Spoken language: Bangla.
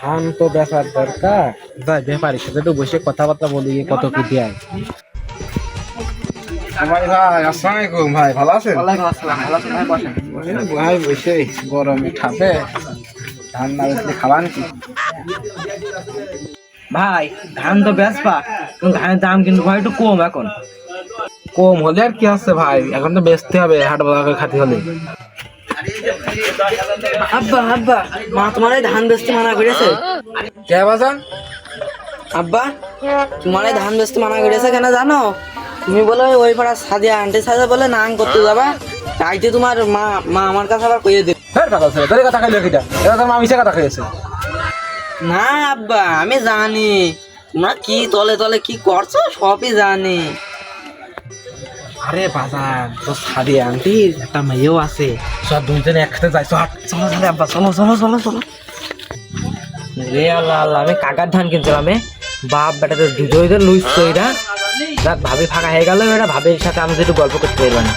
ধান তো বেচার দরকার, যাই ব্যাপারীর সাথে একটু বসে কথাবার্তা বলি কত কি দেয়। ভাই আসসালামু আলাইকুম, ভাই ভালো আছেন? ওয়ালাইকুম আসসালাম, ভালো আছেন ভাই? বসেন। ভাই বসে গরমে ঠাপে ধান না বেচলে খাবান কি? ভাই ধান তো বেচবা, কিন্তু ধানের দাম কিন্তু ভাই একটু কম এখন। কম হলে আর কি আছে ভাই, এখন তো বেচতে হবে হাট বাজার খাতি হলে। আব্বা আব্বা, মা তোমার এই ধান বেচতে মানা করেছে। কে বাজান? আব্বা, তোমার এই ধান বেচতে মানা করেছে কেন জানো? তুমি বলে ওই পাড়া সাদিয়া আন্টি সাজা বলে নাং করতে যাবা, তাইতে তোমার মা মা আমার কাছে আবার কইয়ে দেবে। হ্যাঁ টাকা আছে, তোর কথা খাইলে কিটা? এটা তোর মা মিশে কথা খাইছে। না আব্বা, আমি জানি তোমরা কি তলে তলে কি করছো সবই জানি। আরে বাজান, তোর সাদি আন্টির একটা মেয়েও আছে, সব দুইজনে একসাথে যাই। চল চলো চলো আব্বা, চলো চলো চলো চলো। রে আল্লাহ আল্লাহ, আমি কাকার ধান কিনছিলাম। বাপ বেটা তো দুজনে লুইস তৈরা, ভাবি ফাঁকা হয়ে গেল, এটা ভাবির সাথে আমি একটু গল্প করতে পারবো না।